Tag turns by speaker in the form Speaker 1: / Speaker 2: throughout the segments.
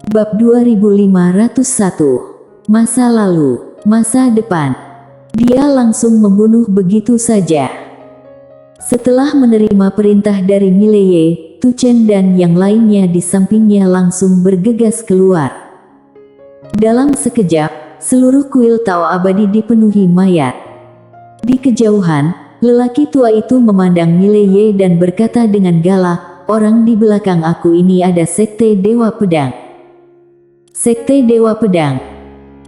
Speaker 1: Bab 2501. Masa lalu, masa depan. Dia langsung membunuh begitu saja. Setelah menerima perintah dari Mileye, Tu Chen dan yang lainnya di sampingnya langsung bergegas keluar. Dalam sekejap, seluruh kuil Tao abadi dipenuhi mayat. Di kejauhan, lelaki tua itu memandang Mileye dan berkata dengan galak, "Orang di belakang aku ini ada Sekte Dewa Pedang." Sekte Dewa Pedang.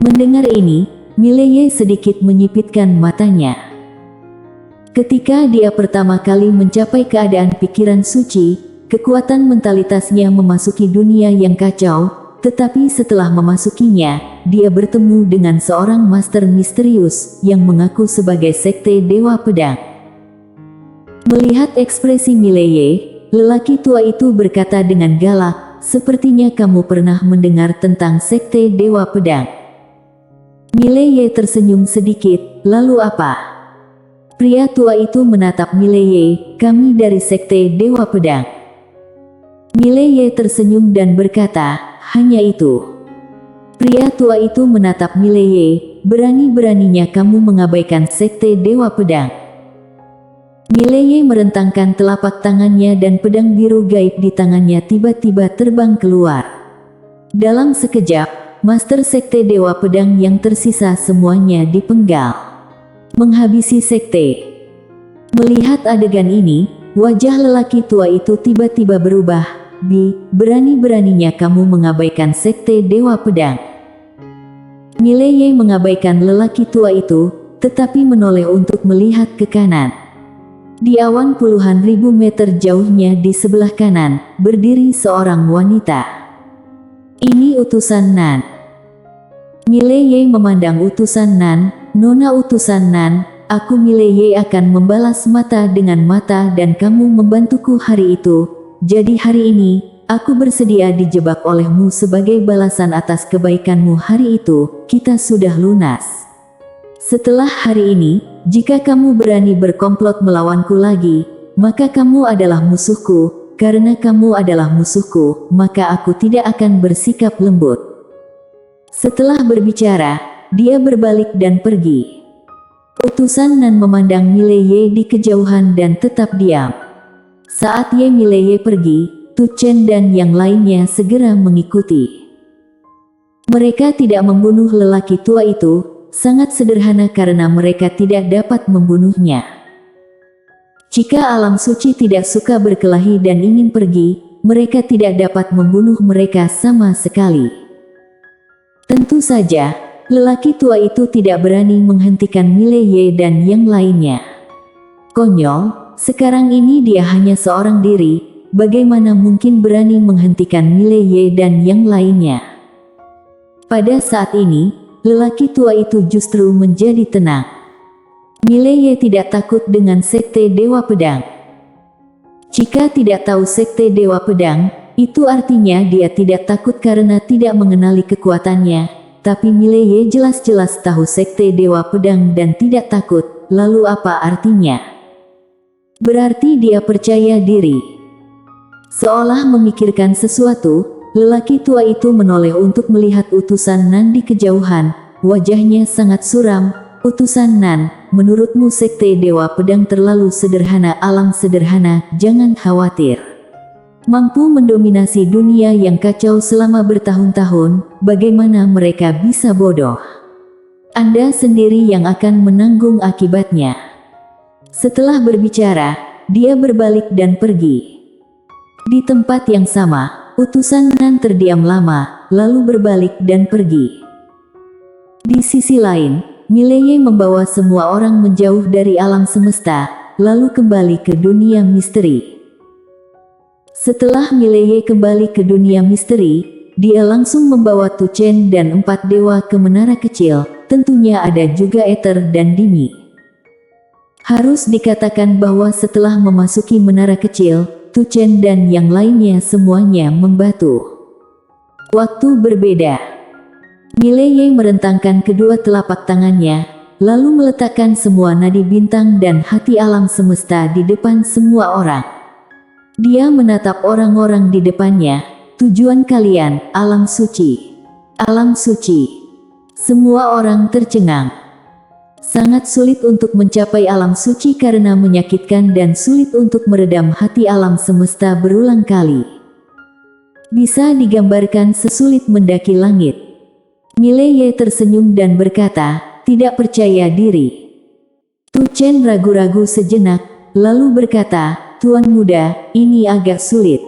Speaker 1: Mendengar ini, Mileye sedikit menyipitkan matanya. Ketika dia pertama kali mencapai keadaan pikiran suci, kekuatan mentalitasnya memasuki dunia yang kacau, tetapi setelah memasukinya, dia bertemu dengan seorang master misterius yang mengaku sebagai Sekte Dewa Pedang. Melihat ekspresi Mileye, lelaki tua itu berkata dengan galak, "Sepertinya kamu pernah mendengar tentang Sekte Dewa Pedang." Mileye tersenyum sedikit, "Lalu apa?" Pria tua itu menatap Mileye, "Kami dari Sekte Dewa Pedang." Mileye tersenyum dan berkata, "Hanya itu." Pria tua itu menatap Mileye, "Berani-beraninya kamu mengabaikan Sekte Dewa Pedang." Mileye merentangkan telapak tangannya dan pedang biru gaib di tangannya tiba-tiba terbang keluar. Dalam sekejap, Master Sekte Dewa Pedang yang tersisa semuanya dipenggal. Menghabisi sekte. Melihat adegan ini, wajah lelaki tua itu tiba-tiba berubah. Berani-beraninya kamu mengabaikan Sekte Dewa Pedang." Mileye mengabaikan lelaki tua itu, tetapi menoleh untuk melihat ke kanan. Di awan puluhan ribu meter jauhnya di sebelah kanan, berdiri seorang wanita. "Ini utusan Nan." Mileye memandang utusan Nan, "Nona utusan Nan, aku Mileye akan membalas mata dengan mata dan kamu membantuku hari itu. Jadi hari ini, aku bersedia dijebak olehmu sebagai balasan atas kebaikanmu hari itu, kita sudah lunas. Setelah hari ini, jika kamu berani berkomplot melawanku lagi, maka kamu adalah musuhku. Karena kamu adalah musuhku, maka aku tidak akan bersikap lembut." Setelah berbicara, dia berbalik dan pergi. Utusan Nan memandang Mileye di kejauhan dan tetap diam. Saat Mileye pergi, Tu Chen dan yang lainnya segera mengikuti. Mereka tidak membunuh lelaki tua itu, sangat sederhana karena mereka tidak dapat membunuhnya. Jika alam suci tidak suka berkelahi dan ingin pergi, mereka tidak dapat membunuh mereka sama sekali. Tentu saja, lelaki tua itu tidak berani menghentikan Mileye dan yang lainnya. Konyol, sekarang ini dia hanya seorang diri, bagaimana mungkin berani menghentikan Mileye dan yang lainnya? Pada saat ini, lelaki tua itu justru menjadi tenang. Mileye tidak takut dengan Sekte Dewa Pedang. Jika tidak tahu Sekte Dewa Pedang, itu artinya dia tidak takut karena tidak mengenali kekuatannya. Tapi Mileye jelas-jelas tahu Sekte Dewa Pedang dan tidak takut, lalu apa artinya? Berarti dia percaya diri. Seolah memikirkan sesuatu, lelaki tua itu menoleh untuk melihat utusan Nan di kejauhan, wajahnya sangat suram. "Utusan Nan, menurutmu Sekte Dewa Pedang terlalu sederhana, alam sederhana, jangan khawatir. Mampu mendominasi dunia yang kacau selama bertahun-tahun, bagaimana mereka bisa bodoh? Anda sendiri yang akan menanggung akibatnya." Setelah berbicara, dia berbalik dan pergi. Di tempat yang sama, utusan Nan terdiam lama, lalu berbalik dan pergi. Di sisi lain, Mileye membawa semua orang menjauh dari alam semesta, lalu kembali ke dunia misteri. Setelah Mileye kembali ke dunia misteri, dia langsung membawa Tu Chen dan 4 dewa ke menara kecil, tentunya ada juga Ether dan Dimi. Harus dikatakan bahwa setelah memasuki menara kecil, Tu Chen dan yang lainnya semuanya membatu. Waktu berbeda. Mileye merentangkan kedua telapak tangannya, lalu meletakkan semua nadi bintang dan hati alam semesta di depan semua orang. Dia menatap orang-orang di depannya, tujuan kalian, alam suci. Alam suci. Semua orang tercengang. Sangat sulit untuk mencapai alam suci karena menyakitkan dan sulit untuk meredam hati alam semesta berulang kali. Bisa digambarkan sesulit mendaki langit. Mileye tersenyum dan berkata, tidak percaya diri. Tu Chen ragu-ragu sejenak, lalu berkata, Tuan muda, ini agak sulit.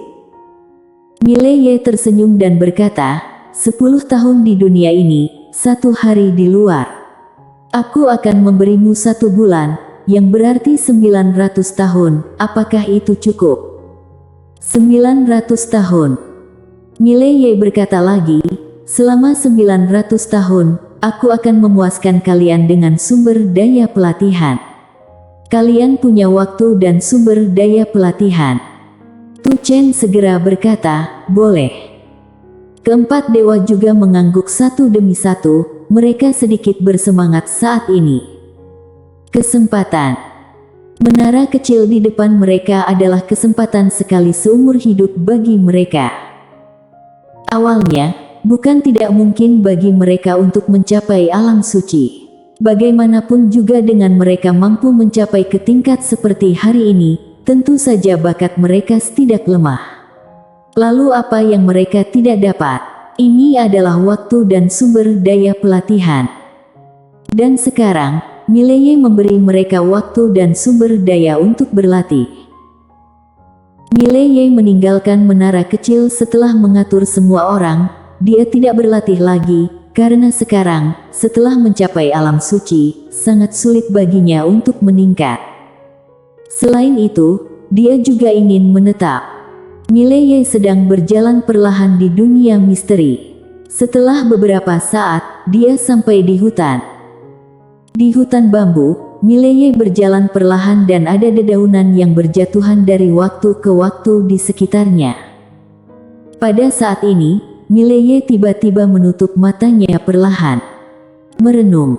Speaker 1: Mileye tersenyum dan berkata, 10 tahun di dunia ini, 1 hari di luar. Aku akan memberimu 1 bulan, yang berarti 900 tahun, apakah itu cukup? 900 tahun. Mileye berkata lagi, selama 900 tahun, aku akan memuaskan kalian dengan sumber daya pelatihan. Kalian punya waktu dan sumber daya pelatihan. Tu Chen segera berkata, boleh. Keempat dewa juga mengangguk satu demi satu, mereka sedikit bersemangat saat ini. Kesempatan. Menara kecil di depan mereka adalah kesempatan sekali seumur hidup bagi mereka. Awalnya, bukan tidak mungkin bagi mereka untuk mencapai alam suci. Bagaimanapun juga dengan mereka mampu mencapai ke tingkat seperti hari ini, tentu saja bakat mereka tidak lemah. Lalu apa yang mereka tidak dapat? Ini adalah waktu dan sumber daya pelatihan. Dan sekarang, Mileye memberi mereka waktu dan sumber daya untuk berlatih. Mileye meninggalkan menara kecil setelah mengatur semua orang. Dia tidak berlatih lagi, karena sekarang, setelah mencapai alam suci, sangat sulit baginya untuk meningkat. Selain itu, dia juga ingin menetap. Mileye sedang berjalan perlahan di dunia misteri. Setelah beberapa saat, dia sampai di hutan. Di hutan bambu, Mileye berjalan perlahan dan ada dedaunan yang berjatuhan dari waktu ke waktu di sekitarnya. Pada saat ini, Mileye tiba-tiba menutup matanya perlahan. Merenung.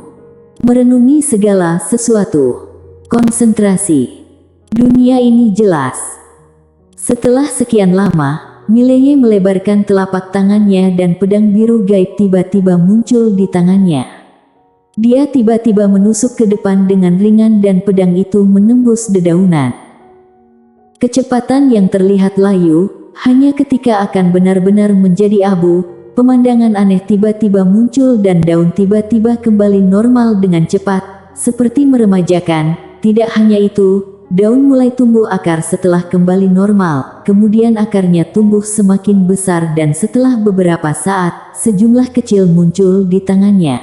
Speaker 1: Merenungi segala sesuatu. Konsentrasi. Dunia ini jelas. Setelah sekian lama, Mileye melebarkan telapak tangannya dan pedang biru gaib tiba-tiba muncul di tangannya. Dia tiba-tiba menusuk ke depan dengan ringan dan pedang itu menembus dedaunan. Kecepatan yang terlihat layu, hanya ketika akan benar-benar menjadi abu, pemandangan aneh tiba-tiba muncul dan daun tiba-tiba kembali normal dengan cepat, seperti meremajakan. Tidak hanya itu, daun mulai tumbuh akar setelah kembali normal, kemudian akarnya tumbuh semakin besar dan setelah beberapa saat, sejumlah kecil muncul di tangannya.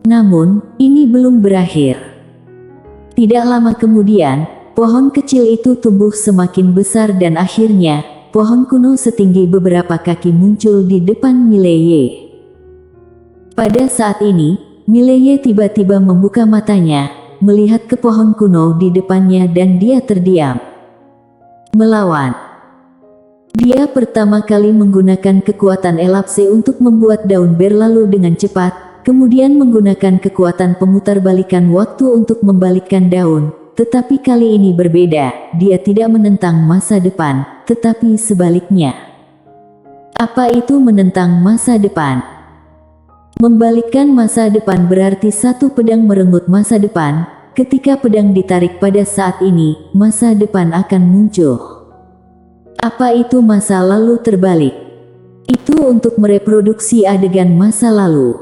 Speaker 1: Namun, ini belum berakhir. Tidak lama kemudian, pohon kecil itu tumbuh semakin besar dan akhirnya, pohon kuno setinggi beberapa kaki muncul di depan Mileye. Pada saat ini, Mileye tiba-tiba membuka matanya, melihat ke pohon kuno di depannya dan dia terdiam. Melawan. Dia pertama kali menggunakan kekuatan elapse untuk membuat daun berlalu dengan cepat, kemudian menggunakan kekuatan pemutarbalikan waktu untuk membalikkan daun. Tetapi kali ini berbeda, dia tidak menentang masa depan, tetapi sebaliknya. Apa itu menentang masa depan? Membalikkan masa depan berarti satu pedang merenggut masa depan. Ketika pedang ditarik pada saat ini, masa depan akan muncul. Apa itu masa lalu terbalik? Itu untuk mereproduksi adegan masa lalu.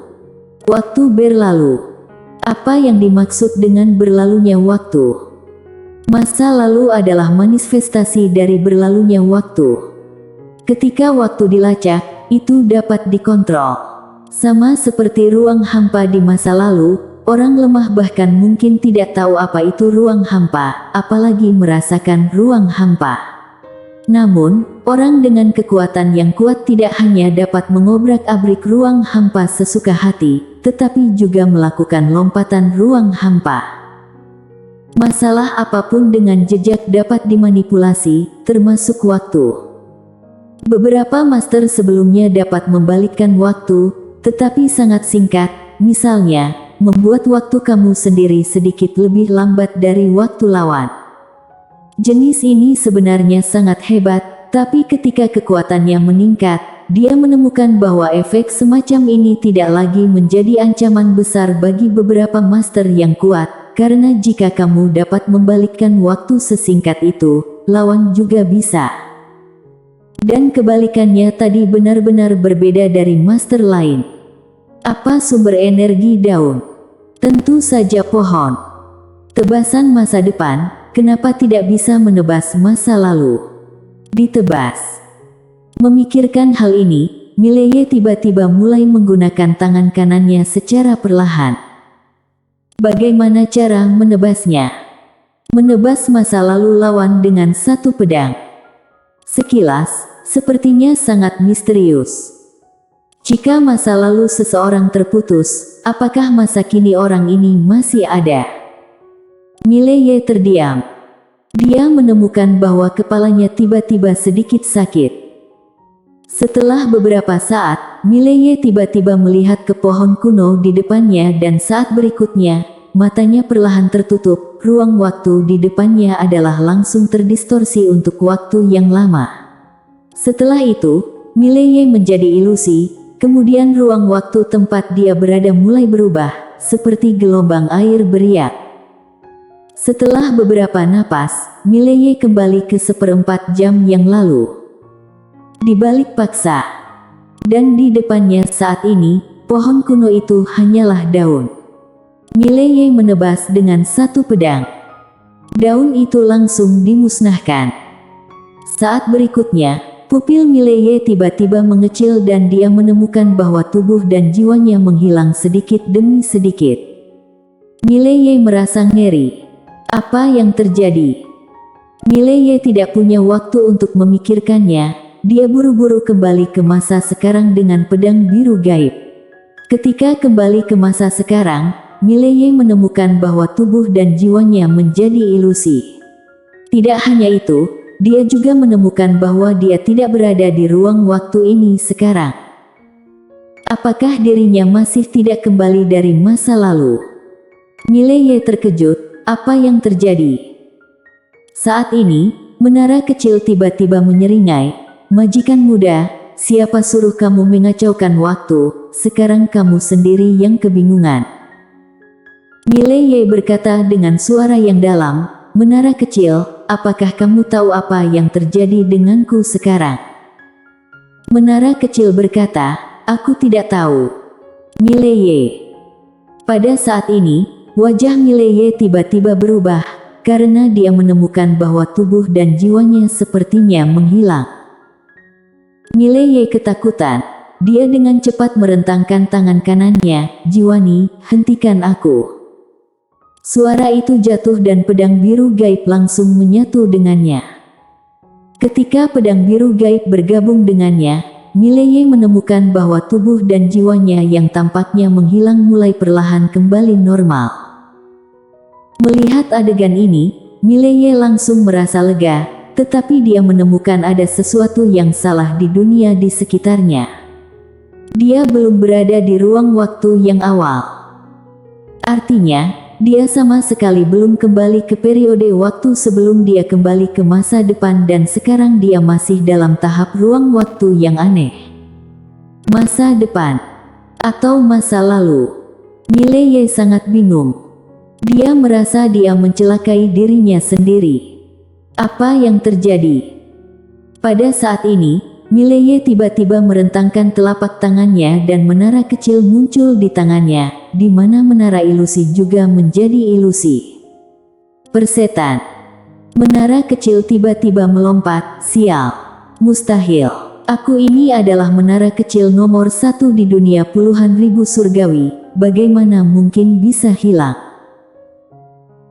Speaker 1: Waktu berlalu. Apa yang dimaksud dengan berlalunya waktu? Masa lalu adalah manifestasi dari berlalunya waktu. Ketika waktu dilacak, itu dapat dikontrol. Sama seperti ruang hampa di masa lalu, orang lemah bahkan mungkin tidak tahu apa itu ruang hampa, apalagi merasakan ruang hampa. Namun, orang dengan kekuatan yang kuat tidak hanya dapat mengobrak-abrik ruang hampa sesuka hati, tetapi juga melakukan lompatan ruang hampa. Masalah apapun dengan jejak dapat dimanipulasi, termasuk waktu. Beberapa master sebelumnya dapat membalikkan waktu, tetapi sangat singkat, misalnya, membuat waktu kamu sendiri sedikit lebih lambat dari waktu lawan. Jenis ini sebenarnya sangat hebat, Tapi ketika kekuatannya meningkat, dia menemukan bahwa efek semacam ini tidak lagi menjadi ancaman besar bagi beberapa master yang kuat, karena jika kamu dapat membalikkan waktu sesingkat itu, lawan juga bisa. Dan kebalikannya tadi benar-benar berbeda dari master lain. Apa sumber energi daun? Tentu saja pohon. Tebasan masa depan, kenapa tidak bisa menebas masa lalu? Ditebas. Memikirkan hal ini, Mileye tiba-tiba mulai menggunakan tangan kanannya secara perlahan. Bagaimana cara menebasnya? Menebas masa lalu lawan dengan satu pedang. Sekilas, sepertinya sangat misterius. Jika masa lalu seseorang terputus, apakah masa kini orang ini masih ada? Mileye terdiam. Dia menemukan bahwa kepalanya tiba-tiba sedikit sakit. Setelah beberapa saat, Mileye tiba-tiba melihat ke pohon kuno di depannya dan saat berikutnya, matanya perlahan tertutup, ruang waktu di depannya adalah langsung terdistorsi untuk waktu yang lama. Setelah itu, Mileye menjadi ilusi, kemudian ruang waktu tempat dia berada mulai berubah, seperti gelombang air beriak. Setelah beberapa napas, Mileye kembali ke 1/4 jam yang lalu. Di balik paksa, dan di depannya saat ini, pohon kuno itu hanyalah daun. Mileye menebas dengan satu pedang. Daun itu langsung dimusnahkan. Saat berikutnya, pupil Mileye tiba-tiba mengecil dan dia menemukan bahwa tubuh dan jiwanya menghilang sedikit demi sedikit. Mileye merasa ngeri. Apa yang terjadi? Mileye tidak punya waktu untuk memikirkannya. Dia buru-buru kembali ke masa sekarang dengan pedang biru gaib. Ketika kembali ke masa sekarang, Mileye menemukan bahwa tubuh dan jiwanya menjadi ilusi. Tidak hanya itu, dia juga menemukan bahwa dia tidak berada di ruang waktu ini sekarang. Apakah dirinya masih tidak kembali dari masa lalu? Mileye terkejut, apa yang terjadi? Saat ini, menara kecil tiba-tiba menyeringai. Majikan muda, siapa suruh kamu mengacaukan waktu, sekarang kamu sendiri yang kebingungan. Mileye berkata dengan suara yang dalam, menara kecil, apakah kamu tahu apa yang terjadi denganku sekarang? Menara kecil berkata, aku tidak tahu. Mileye. Pada saat ini, wajah Mileye tiba-tiba berubah, karena dia menemukan bahwa tubuh dan jiwanya sepertinya menghilang. Mileye ketakutan. Dia dengan cepat merentangkan tangan kanannya, Jiwani, hentikan aku. Suara itu jatuh dan pedang biru gaib langsung menyatu dengannya. Ketika pedang biru gaib bergabung dengannya, Mileye menemukan bahwa tubuh dan jiwanya yang tampaknya menghilang mulai perlahan kembali normal. Melihat adegan ini, Mileye langsung merasa lega. Tetapi dia menemukan ada sesuatu yang salah di dunia di sekitarnya. Dia belum berada di ruang waktu yang awal. Artinya, dia sama sekali belum kembali ke periode waktu sebelum dia kembali ke masa depan dan sekarang dia masih dalam tahap ruang waktu yang aneh. Masa depan atau masa lalu? Mileye sangat bingung. Dia merasa dia mencelakai dirinya sendiri. Apa yang terjadi? Pada saat ini, Mileye tiba-tiba merentangkan telapak tangannya dan menara kecil muncul di tangannya, di mana menara ilusi juga menjadi ilusi. Persetan. Menara kecil tiba-tiba melompat, sial. Mustahil. Aku ini adalah menara kecil nomor 1 di dunia puluhan ribu surgawi, bagaimana mungkin bisa hilang?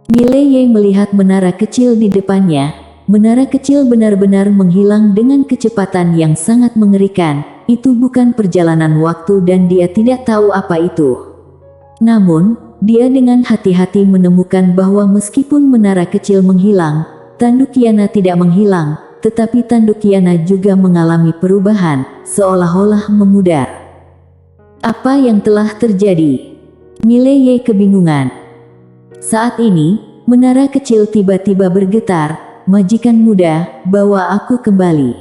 Speaker 1: Mileye melihat menara kecil di depannya. Menara kecil benar-benar menghilang dengan kecepatan yang sangat mengerikan. Itu bukan perjalanan waktu dan dia tidak tahu apa itu. Namun, dia dengan hati-hati menemukan bahwa meskipun menara kecil menghilang, tanduk Yana tidak menghilang, tetapi tanduk Yana juga mengalami perubahan, seolah-olah memudar. Apa yang telah terjadi? Mileye kebingungan. Saat ini, menara kecil tiba-tiba bergetar, majikan muda, bawa aku kembali.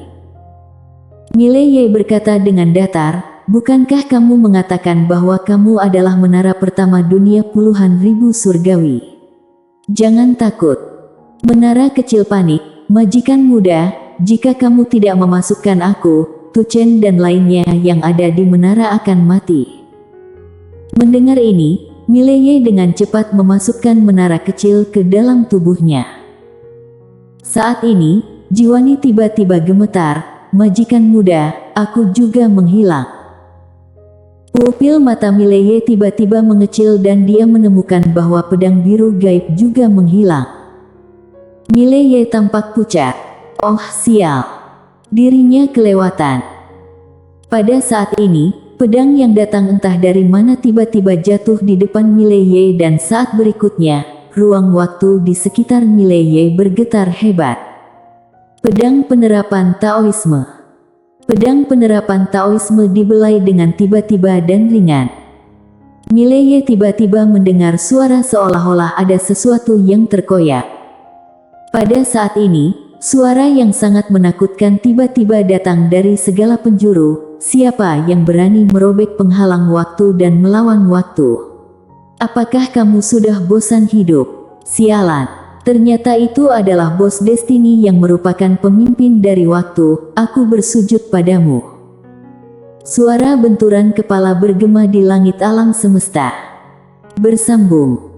Speaker 1: Mileye berkata dengan datar, bukankah kamu mengatakan bahwa kamu adalah menara pertama dunia puluhan ribu surgawi? Jangan takut. Menara kecil panik, majikan muda, jika kamu tidak memasukkan aku, Tu Chen dan lainnya yang ada di menara akan mati. Mendengar ini, Mileye dengan cepat memasukkan menara kecil ke dalam tubuhnya. Saat ini, Jiwani tiba-tiba gemetar, majikan muda, aku juga menghilang. Pupil mata Mileye tiba-tiba mengecil dan dia menemukan bahwa pedang biru gaib juga menghilang. Mileye tampak pucat. Oh sial, dirinya kelewatan. Pada saat ini, pedang yang datang entah dari mana tiba-tiba jatuh di depan Mileye dan saat berikutnya, ruang waktu di sekitar Mileye bergetar hebat. Pedang penerapan Taoisme. Pedang penerapan Taoisme dibelai dengan tiba-tiba dan ringan. Mileye tiba-tiba mendengar suara seolah-olah ada sesuatu yang terkoyak. Pada saat ini, suara yang sangat menakutkan tiba-tiba datang dari segala penjuru. Siapa yang berani merobek penghalang waktu dan melawan waktu? Apakah kamu sudah bosan hidup? Sialan, ternyata itu adalah bos Destiny yang merupakan pemimpin dari waktu. Aku bersujud padamu. Suara benturan kepala bergema di langit alam semesta. Bersambung.